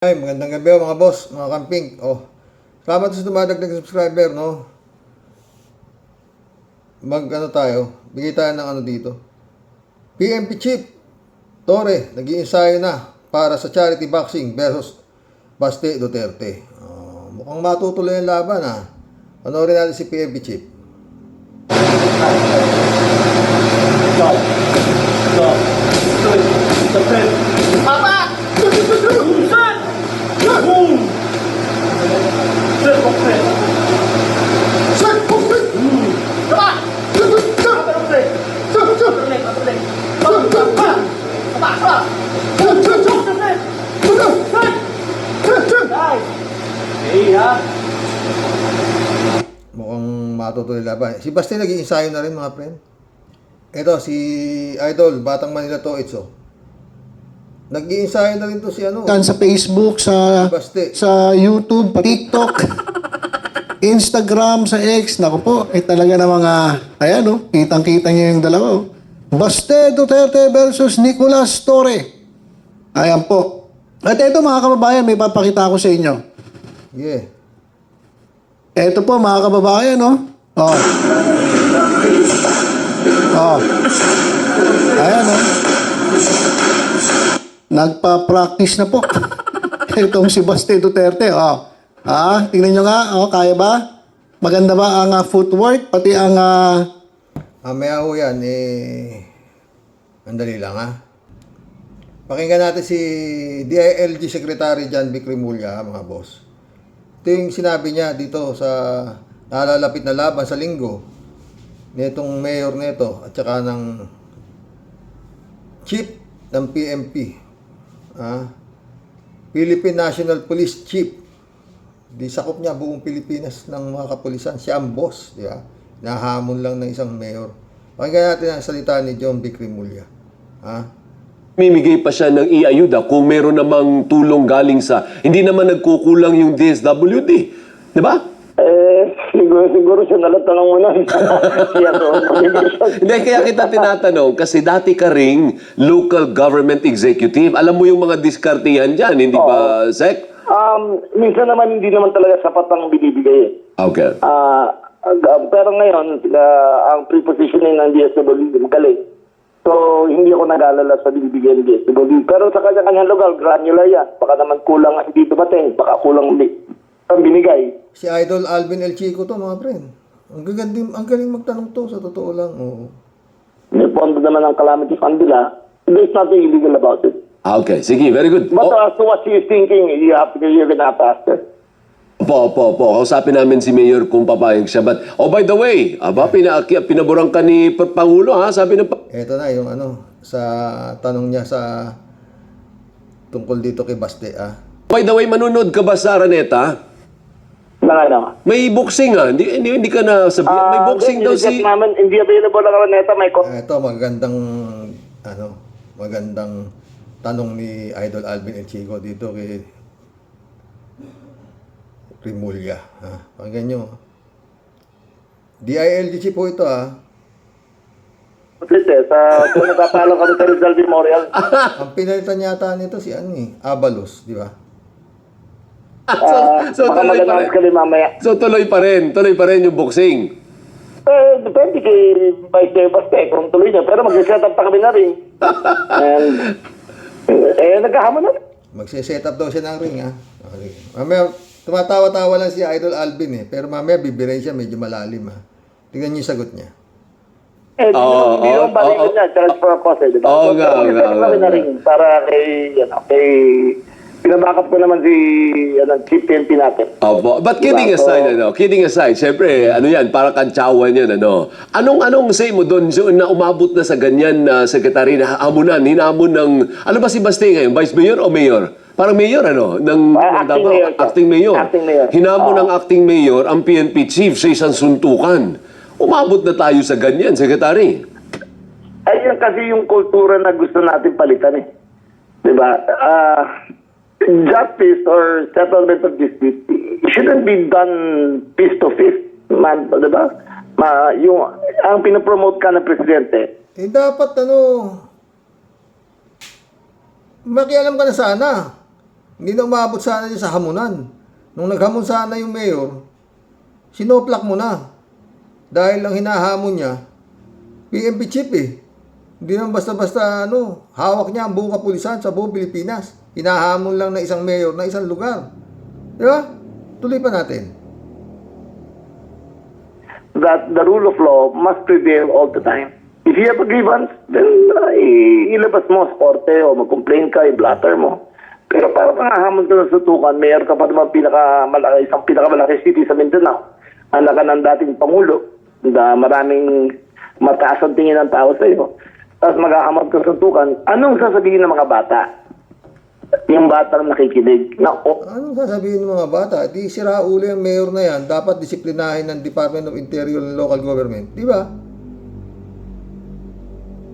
Ay, magandang gabi mga boss, mga camping. Salamat sa dumadagdag subscriber, no? Tayo, bigay tayo ng dito. PNP Chief Torre, nag-iensayo na para sa charity boxing versus Baste Duterte. Mukhang matutuloy ang laban, ha? Panoorin natin si PNP Chief. Papa! Mukhang matutuloy laban. Si Baste nag-iensayo na rin, mga friend. Ito, si Idol, Batang Manila Toits, nag-iensayo na rin to si Sa Facebook, Baste. sa YouTube, TikTok, Instagram, sa X. Naku po, talaga na mga, ayan kitang-kita niyo yung dalawa. Baste Duterte versus Nicolas Torre. Ayan po. At ito mga kababayan, may papakita ko sa inyo. Yeah. Ito po mga kababayan, Oh. Ayan, Nagpa-practice na po. Itong si Baste Duterte, tingnan nyo nga, kaya ba? Maganda ba ang footwork, pati ang... Mamaya ho yan, andali lang, Pakinggan natin si DILG Secretary John Vic Remulla, mga boss. Ito yung sinabi niya dito sa nalalapit na laban sa linggo nitong mayor nito at saka ng chief ng PNP, Philippine National Police Chief. Di sakop niya buong Pilipinas ng mga kapulisan. Siya ang boss, di ba? Nahamon lang ng isang mayor. Pakinggan natin ang salita ni John Vic Remulla. Mimigay pa siya ng i-ayuda kung meron namang tulong galing sa... Hindi naman nagkukulang yung DSWD. Di ba? Siguro siya nalatanong mo na. Hindi, kaya kita tinatanong kasi dati ka ring local government executive. Alam mo yung mga diskartihan dyan, hindi ba, Sec? Minsan naman hindi naman talaga sapat ang binibigay. Okay. Pero ngayon, ang prepositioning ng DSWD magaling. So, hindi ako nag-alala sa binibigay ng DSWD. Pero sa kanya-kanyang lugar, granular yan. Baka naman kulang hindi dumating, baka kulang ang binigay. Si Idol Alvin El Chico to, mga friend. Ang galing magtanong to, sa totoo lang. May pondo naman ang calamity fund nila. There's nothing illegal about it. Okay, sige, very good. But as to what she is thinking, you're gonna have to ask her. Opo. Kausapin namin si Mayor kung papayag siya. But, by the way, pinaburang ka ni Pangulo, Sabi ng... Ito na yung sa tanong niya sa tungkol dito kay Baste, By the way, manunod ka ba sa Araneta? May boxing, Hindi ka na sabihin. May boxing daw si... Hindi available ang Araneta, may Ito, magandang tanong ni Idol Alvin El Chico dito kay Remulla. Pakinggan nyo. DILG po ito, Kung nagpapalo kami sa Rizal Memorial. Ang pinalitan yata nito si Abalos, di ba? So tuloy pa rin. Kami mamaya. So tuloy pa rin yung boxing. Depende kay Vice Baste kung tuloy niya. Pero mag-set up pa kami na rin. Nagkahamon na. Magse-set up daw siya ng ring, Okay. Mamaya, tumatawa-tawa lang si Idol Alvin, pero mamaya bibiray siya, medyo malalim, Tingnan niyo yung sagot niya. Hindi yung balikan niya, charge for a cause, di ba? Kami na rin para kay pinabackup ko naman si Chief PNP natin. Opo. But kidding aside, syempre, yan, para kantsawan yan, Anong say mo doon na umabot na sa ganyan na secretary na hinamon ng, ba si Baste ngayon? Vice Mayor o Mayor? Parang Mayor, Acting Mayor. Hinamon ng Acting Mayor ang PNP Chief sa isang suntukan. Umabot na tayo sa ganyan, Secretary. Ayun kasi yung kultura na gusto natin palitan, Diba? Justice or settlement of dispute shouldn't be done fist to fist, diba? Ang pinapromote ka ng presidente. Dapat makialam ka na sana. Hindi na umabot sana niya sa hamunan. Nung naghamon sana yung mayor, sinoplak mo na. Dahil lang hinahamon niya, PNP chief eh. Hindi naman basta-basta hawak niya ang buong kapulisan sa buong Pilipinas. Hinahamon lang na isang mayor na isang lugar. Di ba? Tuloy pa natin. That the rule of law must prevail all the time. If you have a grievance, then ilabas mo sa korte o mag-complain ka, i-blatter mo. Pero para pangahamon ka ng suntukan, mayor ka pa naman isang pinakamalaki city sa Mindanao. Anak ka ng dating Pangulo, na maraming mataas ang tingin ng tao sa iyo. Tapos maghahamon ka ng suntukan, anong sasabihin ng mga bata? Yung batang nakikinig. Anong sasabihin ng mga bata? Di sira ulo yung mayor na yan. Dapat disiplinahin ng Department of Interior and Local Government. Di ba?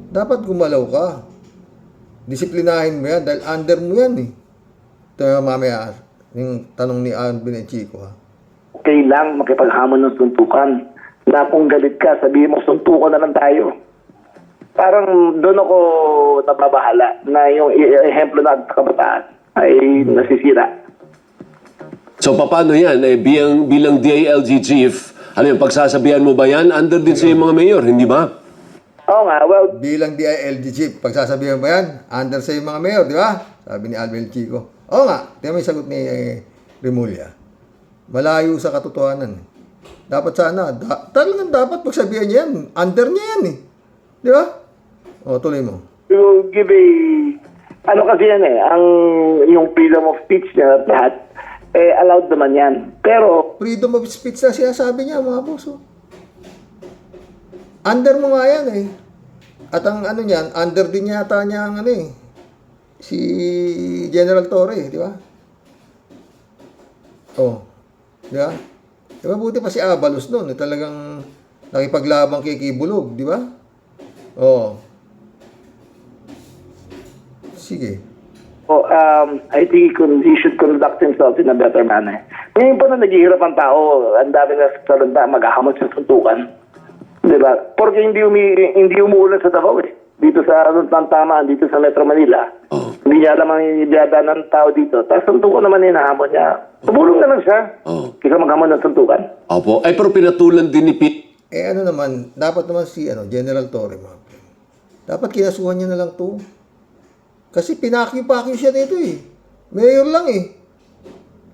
Dapat gumalaw ka. Disiplinahin mo yan dahil under mo yan eh. Ito mamaya, yung tanong ni Alvin at Chico ha. Okay lang makipaghamon ng suntukan. Na kung galit ka, sabihin mo suntukan na lang tayo. Parang doon ako nababahala na yung ehemplo natin sa kabataan ay nasisira. So paano yan? Bilang DILG chief, ano yung pagsasabihan mo ba yan? Under din sa mga mayor, hindi ba? Oo nga, well, Bilang DILG chief, pagsasabihan ba yan? Under sa yung mga mayor, di ba? Sabi ni Alvin Chico. Oo nga, tingnan mo yung sagot ni Remulla. Malayo sa katotohanan. Dapat sana, talagang dapat pagsabihan niya yan. Under niya yan eh. Di ba? O, tuloy mo. to give a, ano kasi yan yung freedom of speech niya at lahat, allowed naman yan. Pero, Freedom of speech na sinasabi niya, mga boss. Under mo nga yan eh. At ang niyan, under din yata niya ang si General Torre, di ba? Oh, di ba? Di ba buti pa si Abalos noon, talagang nakipaglabang kay Kibulog, di ba? Oh. Sige. I think he should conduct himself in a better manner. Ngayon pa na naghihirap ang tao, ang dami na salanta, maghahamon sa suntukan. Diba? Porque hindi umuulan sa Davao eh. Dito sa Tamaan, dito sa Metro Manila. Oh. Hindi niya alam ang idada ng tao dito. Tapos suntukan naman hinahamon niya. Tumulong na lang siya. Oh. Kisa maghamon ng suntukan. Opo. Ay, pero pinatulan din ni Pete. Naman, dapat naman si General Torre, dapat kinasuhan niya na lang to. Kasi pinakyu-pakyu siya nito eh. Mayor lang eh.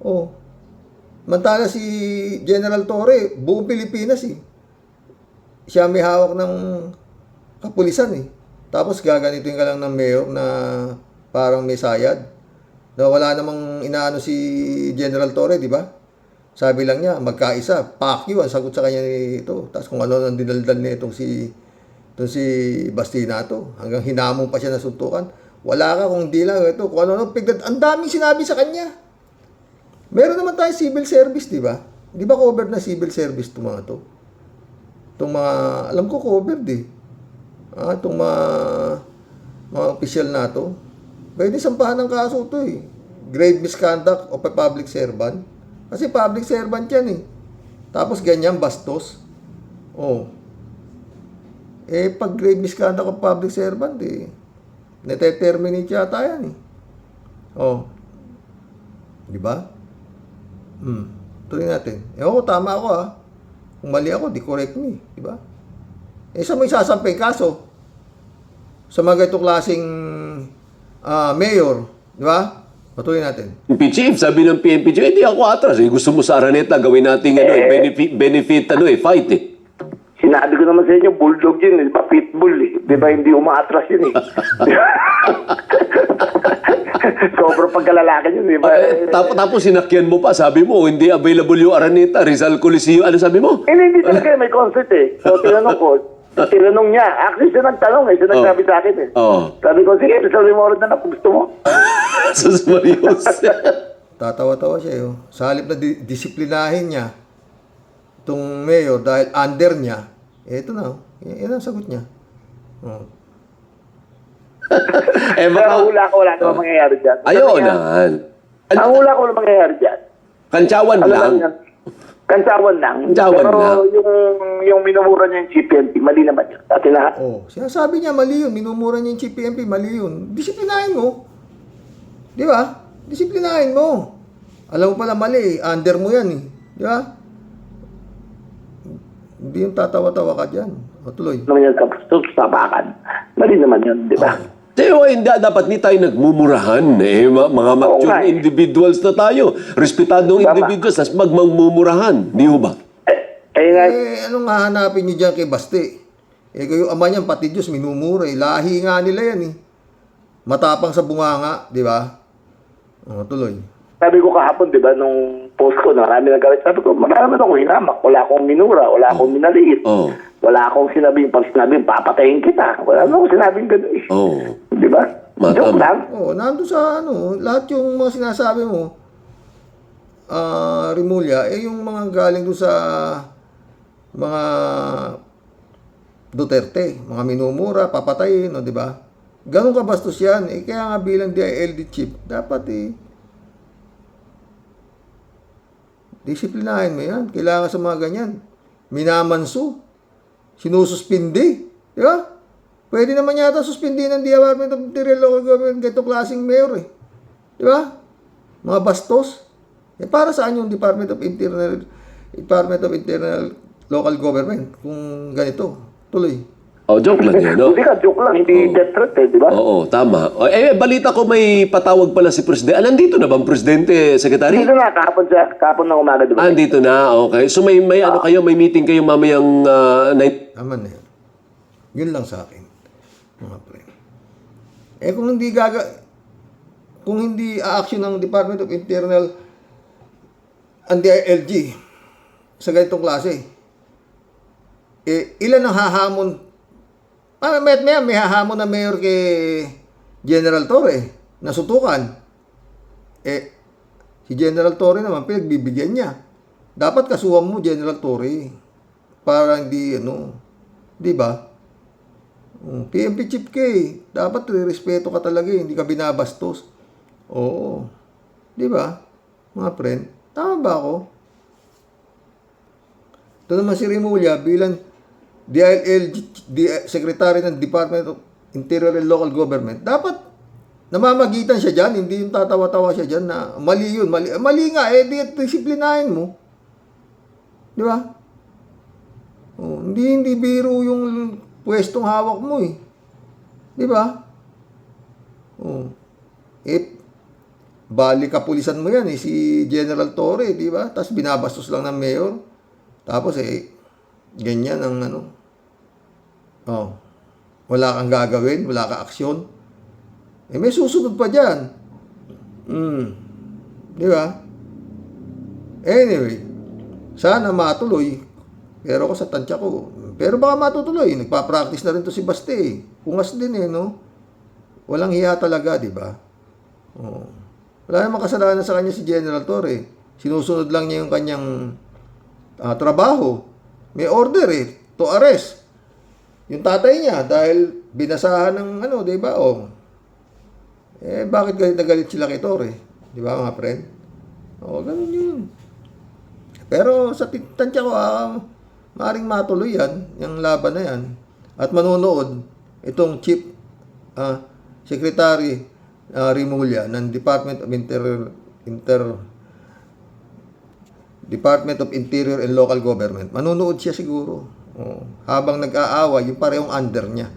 Oh. Mantala si General Torre, buong Pilipinas eh. Siya may hawak ng kapulisan eh. Tapos gaganitin ka lang ng mayor na parang may sayad. Na wala namang inaano si General Torre, di ba? Sabi lang niya, magkaisa, pakyu ang sagot sa kanya nito. Tapos kung ano nang dinaldal na itong si Bastinato, hanggang hinamon pa siya ng suntukan. Wala ka kung di lang ito, kung ano pigad. Ang daming sinabi sa kanya. Meron naman tayo civil service, di ba? Di ba covered na civil service itong mga to? Itong mga, alam ko covered eh. Itong mga official na to. Pwede sampahan ng kaso to eh. Grave misconduct of a public servant. Kasi public servant yan eh. Tapos ganyan, bastos. Oh. Pag grave misconduct of public servant nete-terminate yata yan eh. Oh. Di ba? Tuloy natin. Tama ako Kung mali ako, di correct me. Di ba? Saan mo isasampay kaso? Sa mga ganitong klaseng mayor. Di ba? Patuloy natin. PNP chief, sabi ng PNP chief, hindi ako atras. Gusto mo sa Araneta, gawin natin benefit fight eh. Sinabi ko naman sa inyo, bulldog yun, di ba? Pitbull eh. Di ba hindi umaatras yun eh. Sobrang pagkalalaki yun, di ba? Tapos sinakyan mo pa, sabi mo, hindi available yung Araneta, Rizal Coliseo, ano sabi mo? Hindi talaga may concert eh. So tinanong niya. Actually siya nagtanong siya nagsabi sa akin eh. Oh. Sabi ko, sige, sabi mo rin na kung gusto mo. Sus Marios. Tatawa-tawa siya Sa halip na disiplinahin niya itong mayor dahil under niya, ito na. Yan ang sagot niya. Oh. Pero hula ko, wala namang mangyayari dyan. Ayaw na. Ang hula ko wala mangyayari dyan. Kantsawan lang. Kantsawan lang. Kantsawan pero lang. yung minumura niya yung GPNP, mali naman yun. Dati lahat. Sinasabi niya mali yun. Minumura niya yung GPMP, mali yun. Disiplinahin mo. Di ba? disiplinahin mo. Alam mo pala mali, under mo yan eh. Di ba? Hindi yung tatawa-tawa ka dyan. O tuloy. Naman yan sa pakan. Mali naman yun, di ba? Tayo, hindi, dapat hindi tayo nagmumurahan. Mga mature nga eh. individuals na tayo. Respetadong Tama. individuals, tas magmumurahan. Di ho ba? Nga, Anong hahanapin nyo dyan kay Baste? Kayo ama niyan, pati Diyos, minumura eh. Lahi nga nila yan eh. Matapang sa bunganga, di ba? O, tuloy. sabi ko kahapon, di ba, nung post ko, marami nagalit. Sabi ko, marami akong hinamak. Wala akong minura, wala akong minaliit. Oh. Wala akong sinabing, pag sinabing, papatayin kita. Wala akong sinabing gano'n eh. Oh. Di ba? Matama. Joke lang. Nandun sa lahat yung mga sinasabi mo, Rimulya, yung mga galing doon sa mga Duterte, mga minumura, papatayin, di ba? Ganun kabastos yan. Kaya nga bilang DILG chief, dapat disiplinahin mo yan. Kailangan sa mga ganyan. Minamanso. Sinususpindi. Di ba? Pwede naman yata suspindi ng Department of Interior Local Government ganito klaseng mayor eh. Di ba? Mga bastos. Para saan yung Department of Internal Local Government kung ganito? Tuloy. Oh, joke lang yan, no? Hindi ka, joke lang. Hindi death threat eh, di ba? Oo, tama. Balita ko may patawag pala si Presidente. Nandito na bang Presidente, Secretary? Dito na, kahapon ng umaga, di ba? Nandito na, okay. So may ano kayo, may meeting kayo mamayang night. Tama na yan. Yun lang sa akin. Mga pre. Kung hindi a-action ng Department of Internal and DILG sa ganitong klase, ilan ang hahamon? May hahamon na mayor kay General Torre na sutukan. Si General Torre naman, pinagbibigyan niya. Dapat kasuhan mo, General Torre. Para hindi, di ba? PNP chief ka eh. Dapat respeto ka talaga eh. Hindi ka binabastos. Oo. Di ba? Mga friend. Tama ba ako? Ito naman si Rimulya bilang Secretary ng Department of Interior and Local Government. Dapat namamagitan siya dyan. Hindi yung tatawa-tawa siya dyan na mali yun. Mali nga di disiplinahin mo. Di ba? Hindi biro yung pwestong hawak mo eh. Di ba? Bali kapulisan mo yan si General Torre, di ba? Tapos binabastos lang ng mayor. Tapos ganyan ang wala kang gagawin, wala kang aksyon. May susunod pa dyan. Di ba? Anyway, sana matuloy. Pero ako sa tansya ko, pero baka matutuloy. Nagpa-practice na rin to si Baste. Pungas din no? Walang hiya talaga, di ba? Wala namang kasalanan sa kanya si General Torre. Sinusunod lang niya yung kanyang trabaho. May order to arrest. Yung tatay niya dahil binasahan ng di ba? Bakit galit na galit sila kay Torre? Di ba mga friend? Ganun yun. Pero sa tansya ko, maaaring matuloy yan, yung laban na yan. At manonood itong Chief Secretary Rimulya ng Department of Department of Interior and Local Government. Manonood siya siguro. Habang nag-aaway, yung parehong under niya.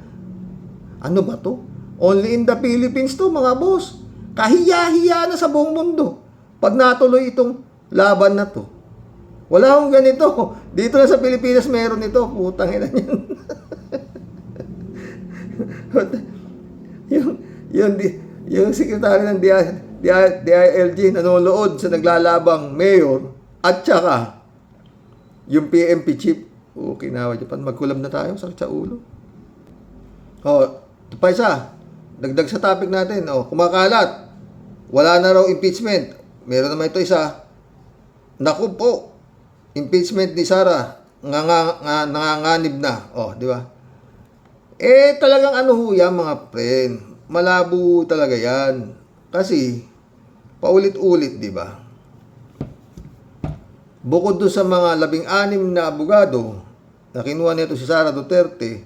Ano ba to? Only in the Philippines to, mga boss. Kahiya-hiya na sa buong mundo. Pag natuloy itong laban na to. Wala akong ganito. Dito na sa Pilipinas meron ito. Putang ina niyan. yung sekretary ng DILG nanonood sa naglalabang mayor at saka yung PMP chief. Kinawa Japan. Magkulab na tayo. Sakit sa ulo. Ito pa isa. Dagdag sa topic natin. Kumakalat. Wala na raw impeachment. Meron naman ito isa. Naku po. Impeachment ni Sara. Nanganganib na. Di ba? Talagang yan mga friend. Malabo talaga yan. Kasi, paulit-ulit, di ba? Bukod doon sa mga 16 na abogado na kinuha nito si Sara Duterte,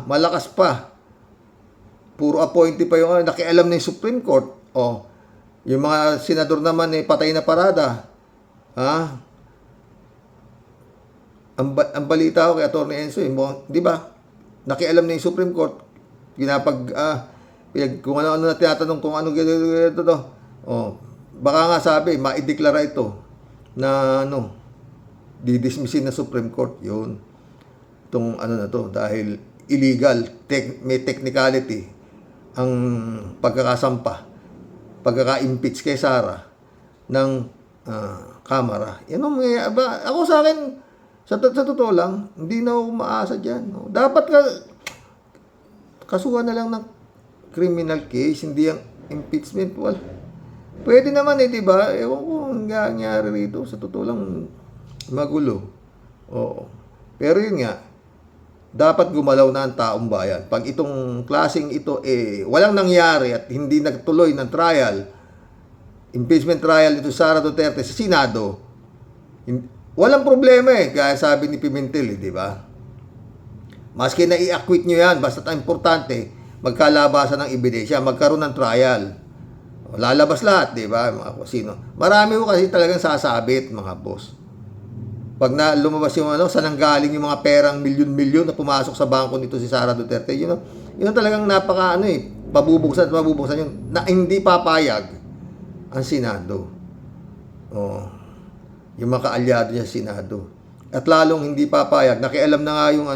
malakas pa. Puro appointee pa yung nakialam ng Supreme Court. Yung mga senador naman patay na parada. Ha? Ang balita ko kay Atty. Enzo, di ba? Nakialam na yung Supreme Court. Kung ano-ano na tinatanong kung ano gito to. Baka nga sabi, maideklara ito na didismissin na Supreme Court yun. Itong ano na to dahil illegal, may technicality ang pagkaka-impeach kay Sara ng Kamara. Ako sa akin, sa totoo lang, hindi na ako umaasa dyan. Dapat kasuhan na lang ng criminal case, hindi ang impeachment. Pwede naman di ba? Ewan ko ang nangyari rito. Sa totoo lang, magulo. Oo. Pero yun nga, dapat gumalaw na ang taong bayan. Pag itong klaseng ito, walang nangyari at hindi nagtuloy ng trial, impeachment trial nito Sara Duterte sa Senado, walang problema kaya sabi ni Pimentel, di ba? Maski na i-acquit nyo yan, basta importante, magkalabasan ng ebidensya, magkaroon ng trial. Lalabas lahat, di ba? Mga sino. Marami ko kasi talagang sasabit, mga boss. Pag lumabas yung saan nanggaling yung mga perang milyon-milyon na pumasok sa bangko nito si Sara Duterte, yun talagang pabubuksan yun, na hindi papayag ang Senado. Yung mga kaalyado niya sa Senado. At lalong hindi papayag, nakialam na nga yung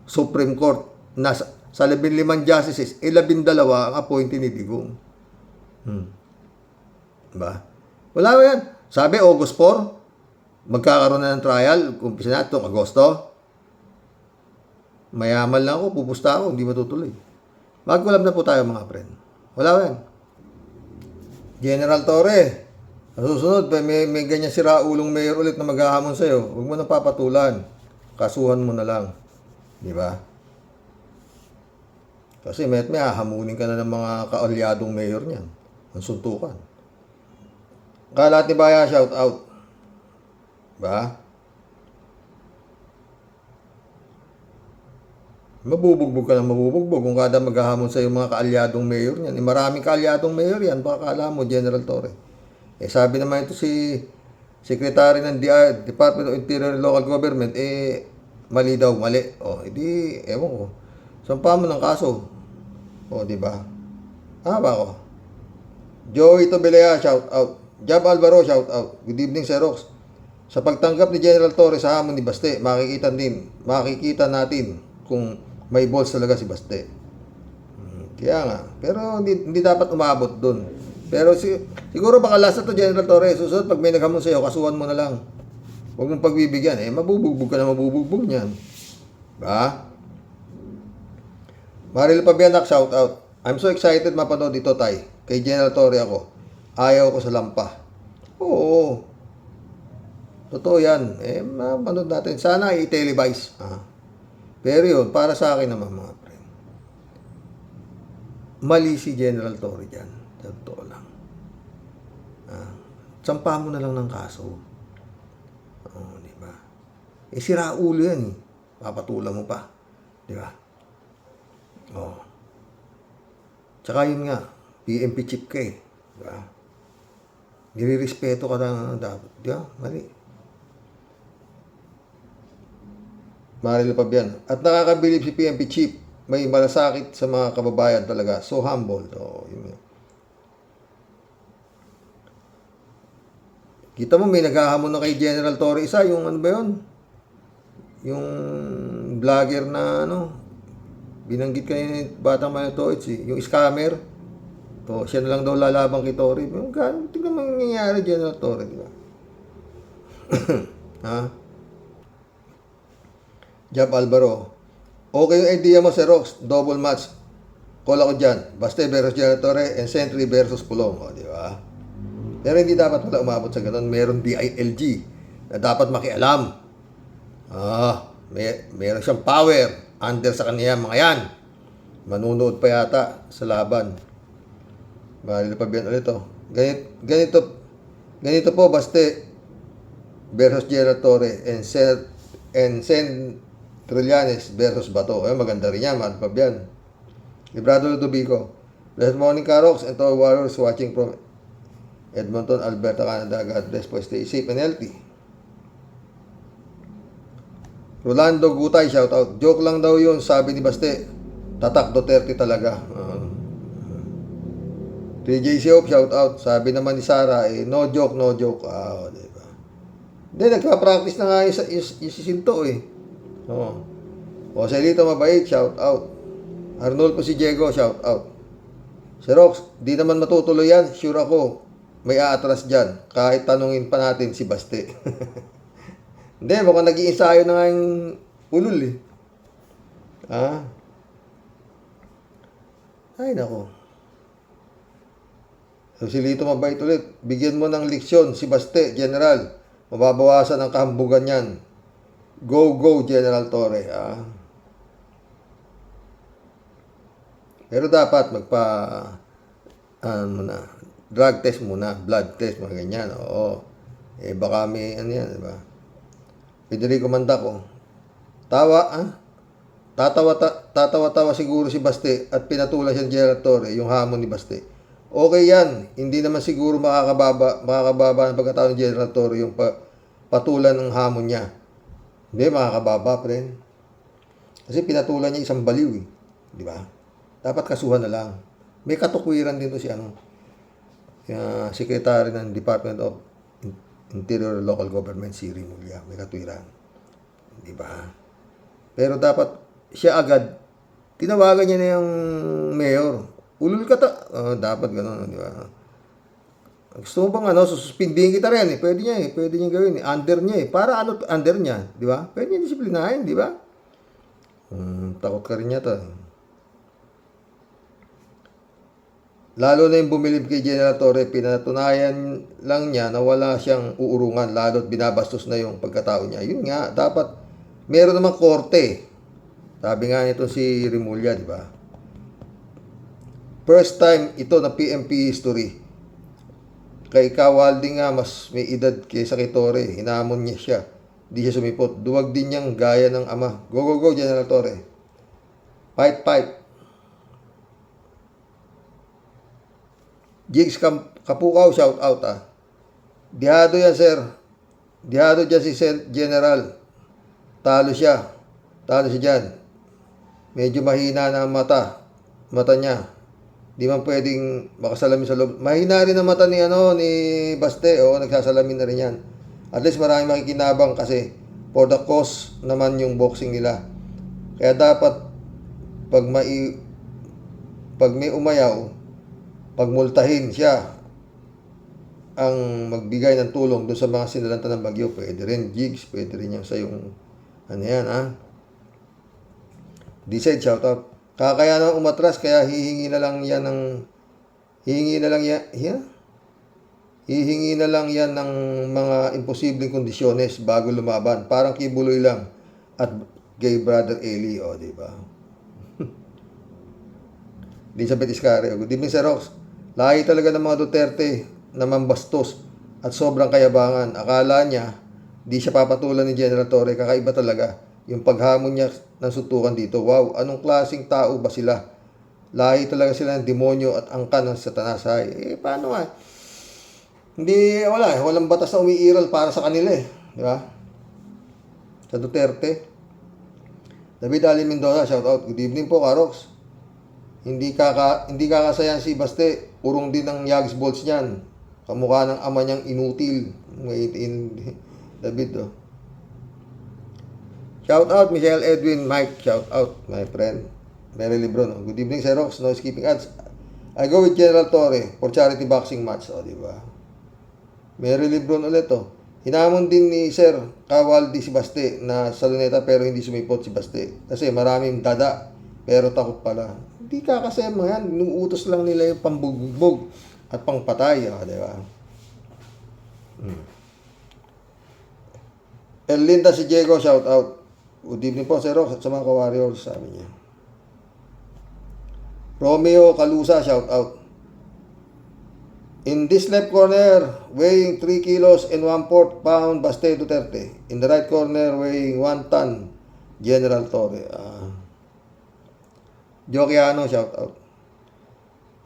Supreme Court na sa 15 justices, 12 ang appointee ni Digong. Diba? Wala yan. Sabi, August 4, magkakaroon na ng trial, kumpisa na itong Agosto. Mayaman lang ako, pupusta ako, hindi matutuloy. Magkulab na po tayo mga friend. Wala yan. General Torre, susunod, may ganyan si Raulong Mayor ulit na maghahamon sa'yo. Huwag mo na papatulan. Kasuhan mo na lang. Di ba? Kasi may hahamunin ka na ng mga kaalyadong mayor niyan. Ang suntukan. Kalat ni Baya, shout out. Ba? Mabubugbog ka na mabubugbog kung kada maghahamon sa'yo mga kaalyadong mayor niyan. Maraming kaalyadong mayor yan. Baka kala mo, General Torre. Sabi naman ito si Secretary ng Department of Interior and Local Government, mali daw, mali. Hindi, ewan ko. Sampa mo ng kaso. Di ba? Ba ko? Joey Tobelea, shout out. Jab Alvaro, shout out. Good evening, Sir Rox. Sa pagtanggap ni General Torre sa hamon ni Baste, makikita natin kung may balls talaga si Baste. Kaya nga. Pero hindi dapat umabot dun. Pero siguro baka last na to, General Torre. Susunod, pag may naghamon sa'yo, kasuhan mo na lang. Huwag mong pagbibigyan. Mabubugbog ka na mabubugbog niyan. Ba? Maril Pabianak, shout out. I'm so excited mapanood dito, Tay. Kay General Torre ako. Ayaw ko sa lampa. Oo. Totoo yan. Mapanood natin. Sana i-televise. Pero yun, para sa akin naman, mga friend. Mali si General Torre dyan. Totoo lang. Sampa mo na lang ng kaso. Di ba? Sira ulo yan. Papatulan mo pa. Di ba? Tsaka yun nga, PMP chip ka Di ba? Nirirespeto ka na dapat. Di ba? Mali. Maril Pabian. At nakakabilib si PMP chip. May malasakit sa mga kababayan talaga. So humble. Yun nga. Kita mo, may naghahamon na kay General Torre isa. Yung ano ba yun? Yung vlogger na binanggit kanina ni Batang Manotoits yung scammer. Siya na lang daw lalabang kay Torre. Tingnan mo nangyayari, General Torre, di ba? Jab Alvaro. Okay yung idea mo, Sir Rox. Double match. Call ako dyan. Baste versus General Torre and Sentry versus Pulong. Di ba? Pero hindi dapat wala umabot sa ganun. Meron DILG na dapat makialam. Meron siyang power under sa kanya mga yan. Manunood pa yata sa laban. Maril pa biyan ulit ganito po, Baste versus General Torre and Sen Trillanes versus Bato. Maganda rin yan, Maril pa biyan. Librado Ludovico. Blessed morning, Karox, and to our warriors watching from Edmonton, Alberta, Canada. God bless po. Stay safe and healthy. Rolando Gutay, shout out. Joke lang daw yun, sabi ni Baste. Tatak Duterte talaga. 3J Siop, shout out. Sabi naman ni Sarah, no joke, no joke. Diba? Hindi, nagpa-practice na nga yung si Sinto eh. Joselito Mabait, shout out. Arnulfo si Diego, shout out. Si Rox, di naman matutuloy yan. Sure ako, may aatras dyan. Kahit tanungin pa natin si Baste. Hindi, mukhang nag-iinsayo na nga yung ulul eh. Ay, nako. So, si Lito Mabait ulit. Bigyan mo ng leksyon si Baste, General. Mababawasan ang kahambugan yan. Go, go, General Torre. Pero dapat drug test muna, blood test, mga ganyan. Oo. Baka may, ano yan, diba? Federico Mandaco. Tatawa siguro si Baste at pinatulan siya ng General Torre, yung hamon ni Baste. Okay yan. Hindi naman siguro makakababa ng pagkatao ni General Torre yung patulan ng hamon niya. Hindi, makakababa, friend. Kasi pinatulan niya isang baliw, eh. Di ba? Dapat kasuhan na lang. May katukwiran din to si Secretary ng Department of Interior Local Government, si Rimulya. May katwiran. Di ba? Pero dapat siya agad, tinawagan niya na yung mayor. Ulul ka dapat gano'n, di ba? Gusto mo bang sususpindihin kita rin, eh. Pwede niya gawin, eh. Under niya, eh. Para under niya, di ba? Pwede niya disiplinahin, di ba? Takot ka rin yata. Lalo na yung bumilib kay General Torre, pinatunayan lang niya na wala siyang uurungan, lalo't binabastos na yung pagkatao niya. Yun nga, dapat meron namang korte. Sabi nga nito si Rimulya, di ba? First time ito na PMP history. Kay Kawaldi nga, mas may edad kaysa kay Torre. Hinamon niya siya. Di siya sumipot. Duwag din niyang gaya ng ama. Go, go, go, General Torre. Fight, fight. Jigs Kapukaw, shout out Dihado yan, sir. Dihado dyan si General. Talo siya dyan. Medyo mahina na ang mata niya. Di man pwedeng makasalamin sa loob. Mahina rin ang mata ni Baste. Nagsasalamin na rin yan. At least maraming makikinabang kasi for the cause naman yung boxing nila. Kaya dapat pag may umayaw, pagmultahin siya ang magbigay ng tulong doon sa mga sinalanta ng bagyo. Pwede rin Jigs, pwede rin yung sa yung Decide, shout out. Kaya nang umatras, kaya hihingi na lang yan ng mga imposibleng kondisyones bago lumaban. Parang Kibuloy lang at kay Brother Eli, di ba? Elizabeth Iscari. Good evening, Sir Rox. Lahi talaga ng mga Duterte na mambastos at sobrang kayabangan. Akala niya, di siya papatulan ni General Torre. Kakaiba talaga yung paghamon niya ng suntukan dito. Wow, anong klaseng tao ba sila? Lahi talaga sila ng demonyo at angkan ng Satanas. Paano nga? Walang batas na umiiral para sa kanila, di ba? Sa Duterte. David Ali Mendoza, shout out. Good evening po, Karox. Hindi kakasayan si Baste. Urong din ng Yags Bolts niyan. Kamukha ng ama niyang inutil. David, Shout out, Michelle Edwin Mike. Shout out, my friend. Mary Lebron. Good evening, Sir Rox. No skipping ads. I go with General Torre for charity boxing match. Di ba? Mary Lebron ulit, Hinamon din ni Sir Kawaldi si Baste na sa luneta pero hindi sumipot si Baste. Kasi maraming dada pero takot pala. Hindi kakasema yan. Inuutos lang nila yung pambugbog at pangpatay. Di ba? Erlinda si Diego, shout out. Good evening po, Sir Rox, sa mga ka-warriors, sabi niya. Romeo Calusa, shout out. In this left corner, weighing 3 kilos and 1/4 pound, Baste Duterte. In the right corner, weighing 1 ton, General Torre. Jokiano, shout out.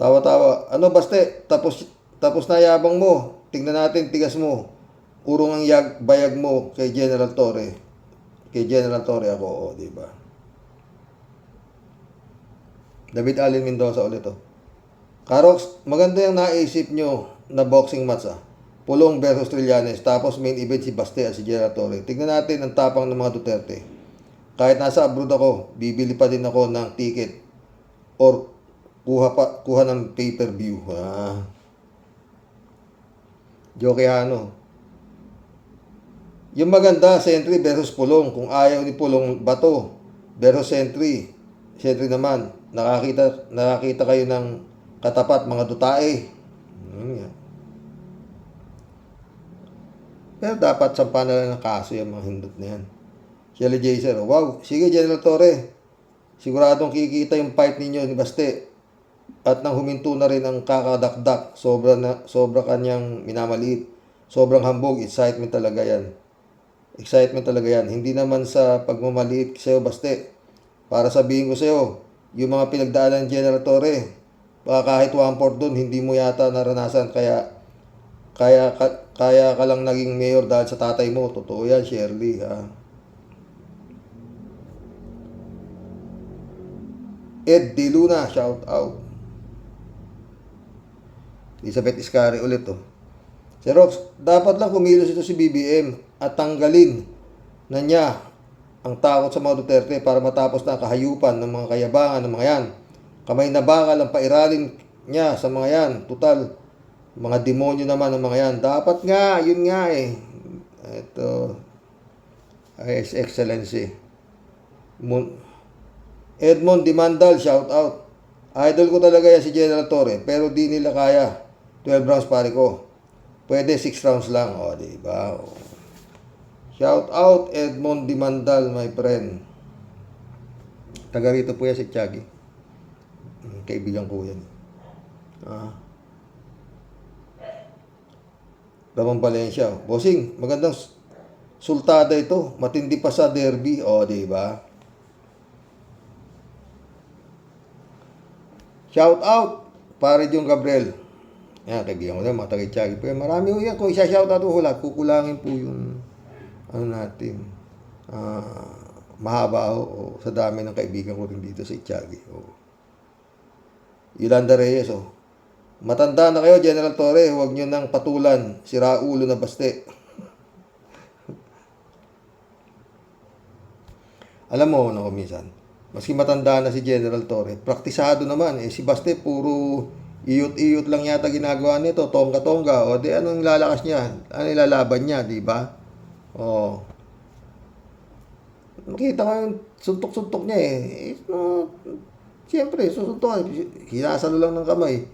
Tawa-tawa. Baste? tapos na yabang mo. Tingnan natin, tigas mo. Urong ang bayag mo kay General Torre. Kay General Torre ako, di ba? David Allen Mendoza ulit, Karox, maganda yung naisip nyo na boxing match, Pulong versus Trillanes, tapos main event si Baste at si General Torre. Tignan natin ang tapang ng mga Duterte. Kahit nasa abroad ako, bibili pa din ako ng ticket or kuha ng pay-per-view. Jokeano. Yung maganda, Sentry versus Pulong. Kung ayaw ni Pulong, Bato versus Sentry. Sentry naman, nakakita kayo ng katapat, mga dutae. Pero dapat sampa na lang ng kaso yung mga hindot na yan. Shelly Jaser, wow, sige General Torre. Siguradong kikita yung fight ninyo ni Baste. At nang huminto na rin ang kakadakdak, sobra kanyang minamaliit. Sobrang hambog, excitement talaga yan. Excitement talaga yan. Hindi naman sa pagmamaliit sa'yo, Baste. Para sabihin ko sa'yo, yung mga pinagdaanan ng General Torre, baka kahit 1/4 dun, hindi mo yata naranasan. Kaya ka lang naging mayor dahil sa tatay mo. Totoo yan, Shirley, Ed De Luna, shout out. Elizabeth Iscari ulit, Si Rox, dapat lang kumilos ito si BBM at tanggalin na niya ang takot sa mga Duterte para matapos na kahayupan ng mga kayabangan ng mga yan. Kamay na bakal ang pairalin niya sa mga yan. Total, mga demonyo naman ang mga yan. Dapat nga, yun nga Ito, His Excellency. Edmond Dimandal, shout out. Idol ko talaga yan si General Torre, pero di nila kaya. 12 rounds pare ko. Pwede 6 rounds lang. Diba? Shout out Edmond Dimandal, my friend. Taga rito po yan si Tiagi. Kaibigan ko yan. Ramon Valencia. Bossing, magandang sultada ito. Matindi pa sa derby. Diba? Shout out, pare Jong Gabriel. Yan, kaibigan ko na, mga taga-Tiagi. Pero marami ko yan. Kung isa-shout out ko lahat, kukulangin po yung natin. Mahaba sa dami ng kaibigan ko rin dito sa Tiagi. Yolanda Reyes, matanda na kayo, General Torre. Huwag nyo nang patulan. Sira ulo na Baste. Alam mo, minsan, maski matanda na si General Torre, praktisado naman. Si Baste, puro iyot-iyot lang yata ginagawa nito, tongga-tongga. Di anong lalakas niya? Ano ilalaban niya, di ba? Nakita ko yung suntok-suntok niya siyempre, susuntok. Hinasalo lang ng kamay.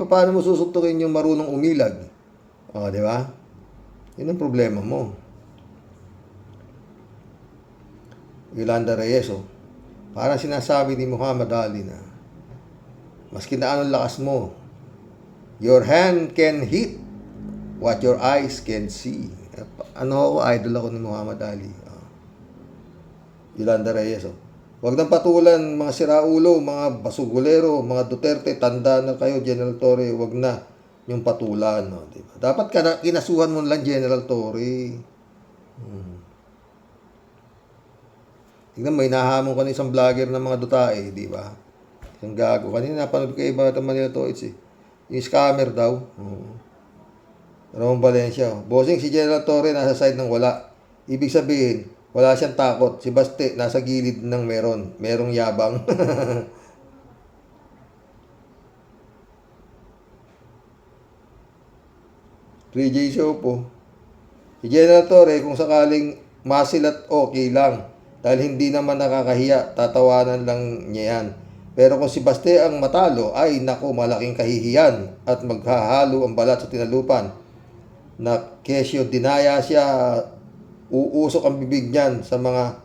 Paano mo susuntokin yung marunong umilag? Di ba? Yun ang problema mo. Yolanda Reyes, parang sinasabi ni Muhammad Ali na maski na anong lakas mo, your hand can hit what your eyes can see. Idol ako ni Muhammad Ali. Yolanda Reyes, huwag nang patulan mga siraulo, mga basugulero, mga Duterte, tanda na kayo, General Torre, huwag na yung patulan. Diba? Dapat kinasuhan mo lang, General Torre. Tignan mo, hinahamon ka ng isang vlogger ng mga dutae, di ba? Isang gago. Kanina napanood ko iba ito Manila Toits Yung scammer daw. Ramon Valencia. Bossing, si General Torre nasa side ng wala. Ibig sabihin, wala siyang takot. Si Baste nasa gilid ng meron. Merong yabang. 3J show po. Si General Torre, kung sakaling masilat, okay lang. Dahil hindi naman nakakahiya, tatawanan lang niya yan. Pero kung si Baste ang matalo, ay naku, malaking kahihiyan at maghahalo ang balat sa tinalupan. Na kesyo dinaya siya, uusok ang bibig niyan sa mga...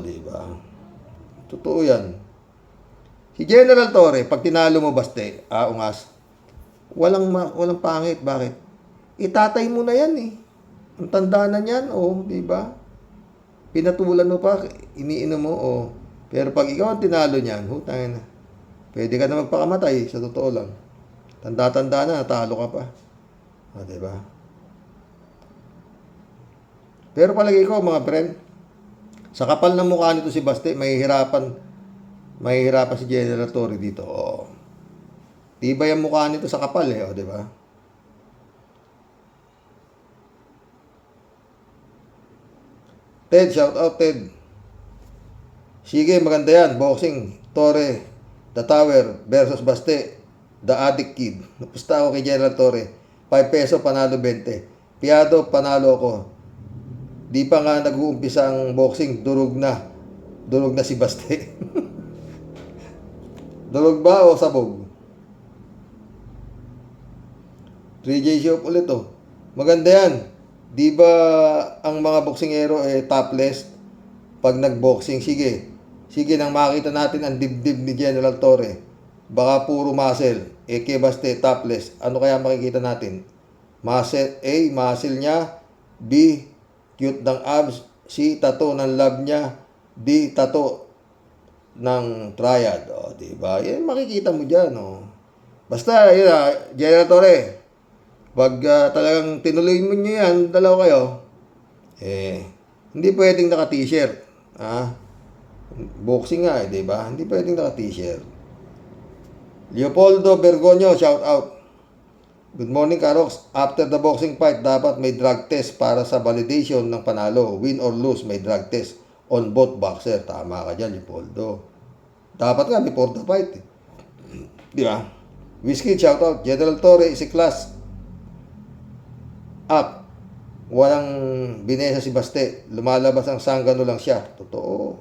diba? Totoo yan. Si General Torre, pag tinalo mo Baste, ungas, walang pangit. Bakit? Itatay mo na yan Ang tanda na niyan, diba? Pinatulan mo pa, iniinom mo, Pero pag ikaw ang tinalo niyan, hutangin na. Pwede ka na magpakamatay, sa totoo lang. Tanda-tanda na, natalo ka pa. Diba? Pero palagi ko, mga friend, sa kapal ng mukha nito si Baste, mahihirapan si General Torre dito. Oo. Tibay ang mukha nito sa kapal eh, diba? Ted, shout out Ted. Sige, maganda yan. Boxing, Torre, The Tower versus Baste, The Addict Kid. Napusta ako kay General Torre. 5 peso, panalo 20. Piado, panalo ako. Di pa nga nag-uumpisa ang boxing, durog na. Durog na si Baste. Durog ba o sabog? 3J Shop ulit oh. Maganda yan. Di ba ang mga boksingero topless pag nagboxing? Sige nang makita natin ang dibdib ni General Torre. Baka puro muscle. Kay Baste topless. Ano kaya makikita natin? Muscle A, muscle niya. B, cute ng abs. C, tattoo ng love niya. D, tattoo ng triad. Diba? Yan makikita mo dyan. Basta, yun General Torre. Pag talagang tinuloy mo nyo yan, dalawa kayo, hindi pwedeng naka-t-shirt. Boxing nga diba? Hindi pwedeng naka-t-shirt. Leopoldo Bergonio, shout out. Good morning, Karox. After the boxing fight, dapat may drug test para sa validation ng panalo. Win or lose, may drug test on both boxer. Tama ka dyan, Leopoldo. Dapat nga, before the fight. Di ba? Whiskey, shout out. General Torre is a class up. Walang binesa si Baste. Lumalabas ang sanggano lang siya. Totoo.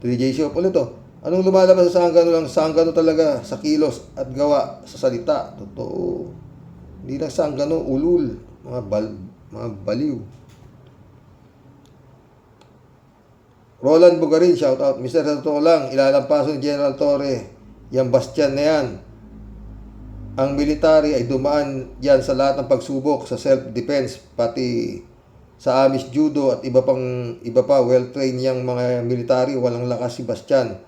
3J Shop ulit Anong lumalabas sa sanggano lang? Sanggano talaga sa kilos at gawa sa salita. Totoo. Hindi lang sanggano, ulul. Mga baliw. Roland Bugarin, shout out. Mr. Sa totoo lang, ilalampaso ni General Torre. Yang Bastian na yan. Ang military ay dumaan yan sa lahat ng pagsubok sa self-defense, pati sa Amish Judo at iba pa well-trained yang mga military. Walang lakas si Bastian.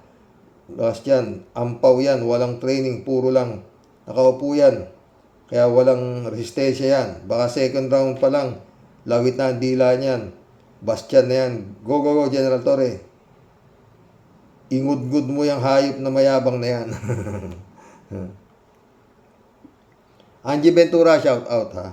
Ampaw yan, walang training, puro lang nakaupo yan. Kaya walang resistensya yan. Baka second round pa lang, lawit na ang dila niyan. Bastian na yan. Go, General Torre. Ingud-gud mo yung hayop na mayabang na yan. Angie Ventura, shout out ha.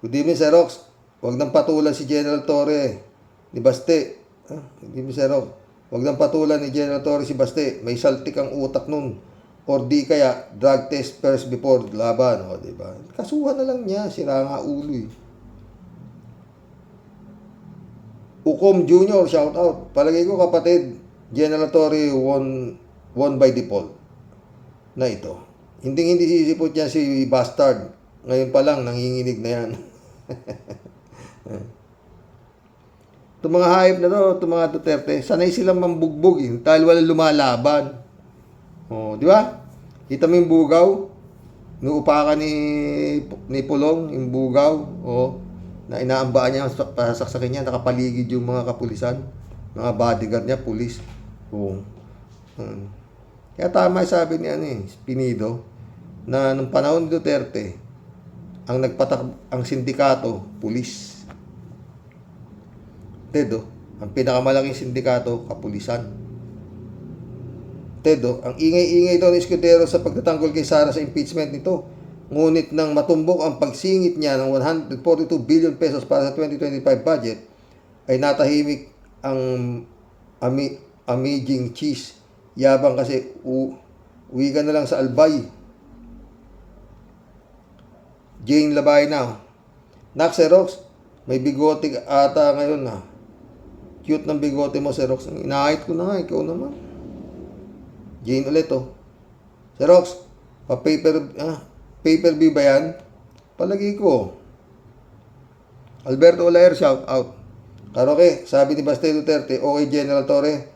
Good evening, Sir Rox. Huwag nang patulan si General Torre ni Baste. Good evening, Sir Rox. Huwag nang patulan ni General Torre si Baste. May saltik ang utak nun. Or di kaya, drug test first before laban. Diba? Kasuhan na lang niya. Sira nga ulo Ukom Jr., shout out. Palagay ko kapatid, General Torre won by default na ito. Hindi sisipot yan si Bastard. Ngayon pa lang, nanginginig na yan. Itong mga hype na to, itong mga Duterte, sanay silang mambugbog dahil walang lumalaban. Di ba? Kita mo yung bugaw? Nuupakan ni Pulong, yung bugaw. Na inaambaan niya, pasaksakin niya, nakapaligid yung mga kapulisan. Mga bodyguard niya, pulis. Kaya tama sabi ni Pinido, na nung panahon ni Duterte, ang ang sindikato, pulis. Ang pinakamalaking sindikato, kapulisan. Ang ingay-ingay daw ni Escudero sa pagtatanggol kay Sara sa impeachment nito. Ngunit nang matumbok ang pagsingit niya ng 142 billion pesos para sa 2025 budget, ay natahimik ang amazing cheese. Yabang kasi uwi ka na lang sa Albay. Jane Labay na. Xerox, may bigote ata ngayon Cute ng bigote mo, Xerox. Inahit ko na nga, ikaw naman. Jane ulit Xerox, pay-per-view ba yan? Palagi ko. Alberto Olaer, shout out. Karoke, sabi ni Baste Duterte, okay General Torre,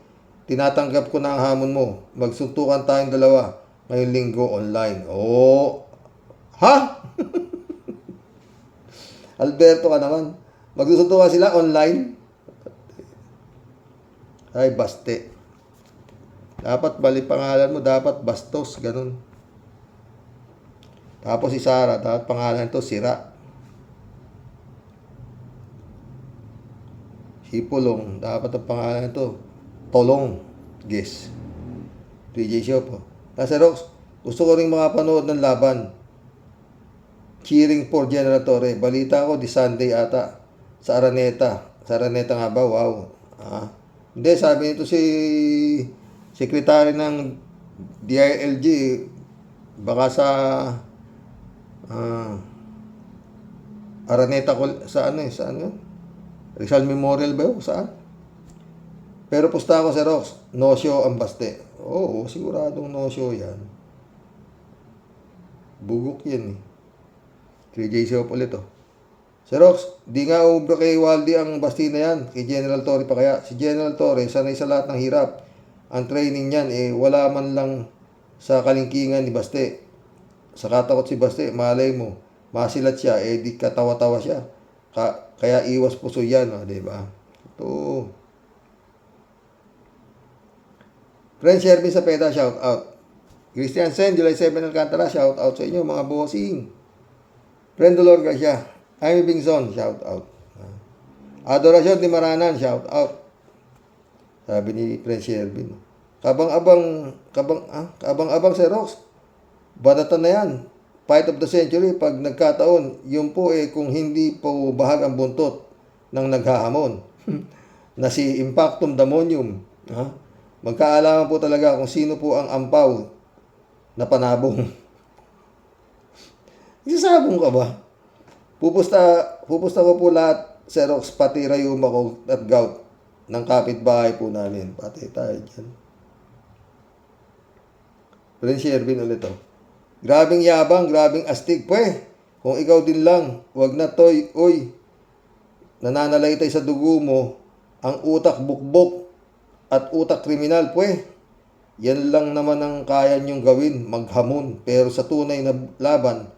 tinatanggap ko na ang hamon mo. Magsuntukan tayong dalawa ngayong linggo online. Ha? Alberto ka naman. Magsusuntukan sila online? Ay, Baste. Dapat bali pangalan mo, dapat Bastos, ganun. Tapos si Sara, dapat pangalan to Sira. Si Pulong, dapat ang pangalan to Tolong. Guess. 3J Show po. Nasa Rox, gusto ko rin makapanood ng laban. Cheering for General Torre. Balita ko, di Sunday ata. Sa Araneta. Sa Araneta nga ba? Wow. Hindi, sabi nito si Secretary ng DILG, baka sa Araneta, sa ano yun? Rizal Memorial ba yun? Saan? Pero pusta ako sa Rox, no show ang Baste. Oo, siguradong no show yan. Bugok yan eh. 3J Show ulit oh. Sir Rox, di nga ubra kay Waldi ang Basti na yan. Kay General Torre pa kaya. Si General Torre, sanay sa lahat ng hirap. Ang training niyan wala man lang sa kalingkingan ni Baste. Sa katakot si Baste, malay mo, masilat siya, di katawa-tawa siya. Kaya iwas puso yan, di ba? Ito. Friend Shervin sa Peta, shout out. Christian Sen, July 7 Alcantara, shout out sa inyo mga bossing. Friend Dolor Garcia, Amy Bingson, shout out. Adoracion de Maranan, shout out. Sabi ni Friend Shervin. Kabang-abang si Rox. Badatan na yan. Fight of the century, pag nagkataon, yun po kung hindi po bahag ang buntot ng naghahamon. Na si Impactum Damonium. Magkaalaman po talaga kung sino po ang ampaw na panabong. Isasabong ka ba? Pupusta ko po lahat, Xerox, pati rayuma ko at gout ng kapitbahay po namin. Pati tayo dyan. Prince Shervin ulit oh. Grabing yabang, grabing astig, pwe. Kung ikaw din lang, wag na toy, oy. Nananalaytay sa dugo mo, ang utak bukbok at utak kriminal, pwe. Yan lang naman ang kaya nyong gawin, maghamon. Pero sa tunay na laban,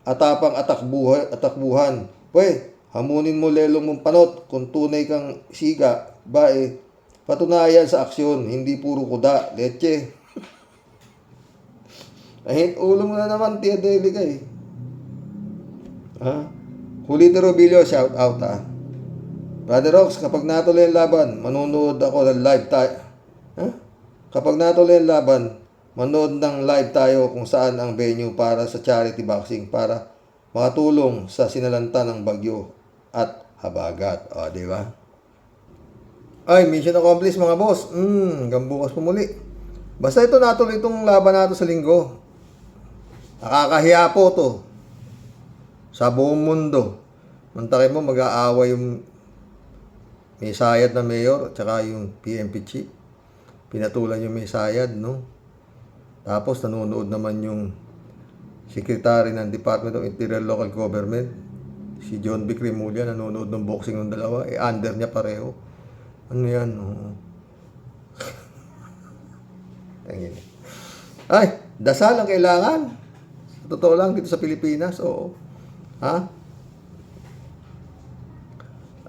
atapang atakbuhan, pwe. Hamunin mo lelong mong panot kung tunay kang siga, patunayan sa aksyon, hindi puro kuda, leche. Ulo mo na naman, Tia Delica eh. Julito Robilio, shout out Brother Rox, kapag natuloy ang laban, manonood ako ng live tayo. Kapag natuloy ang laban, manood ng live tayo kung saan ang venue para sa charity boxing para makatulong sa sinalanta ng bagyo at habagat. O, di ba? Ay, mission accomplished mga boss. Hanggang bukas po muli. Basta ito natuloy itong laban nato sa linggo. Nakakahiya po to. Sa buong mundo. Mantakin mo, mag-aaway yung may sayad na mayor at saka yung PNP chief. Pinatulan yung may sayad, no? Tapos nanonood naman yung secretary ng Department of Interior Local Government, si John B. Cremulya, nanonood ng boxing ng dalawa. Under niya pareho. Ano yan? Ay, dasal ang kailangan. Totoo lang dito sa Pilipinas, oo.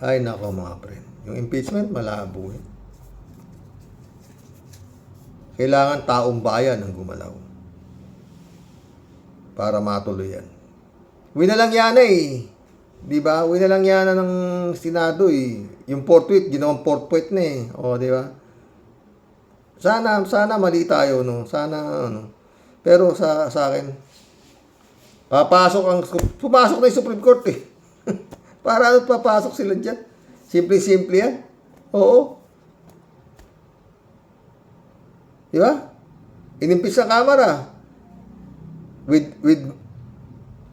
Ay, nako mga friend. Yung impeachment, malabo eh. Kailangan taong bayan ang gumalaw. Para matuloy yan. Winalang yan eh. Diba? Winalang yan ng Senado eh. Yung fourth tweet, ginawang fourth tweet na eh. O, diba? Sana mali tayo, no? Sana, ano. Pero sa akin, pumasok na yung Supreme Court eh. Para ano papasok sila dyan? Simple yan. Oo. Di ba? Inimpeach sa Kamara. With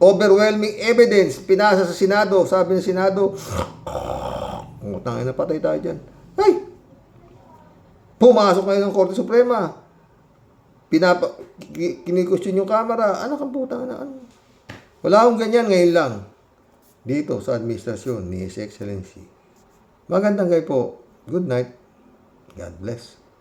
overwhelming evidence, pinasa sa Senado. Sabi ng Senado, tangin na patay tayo dyan. Ay! Pumasok ngayon ng Korte Suprema. Kinikwestiyon yung Kamara. Ano kang putang na ano? Wala akong ganyan ngayon lang. Dito sa administrasyon ni His Excellency. Magandang gabi po. Good night. God bless.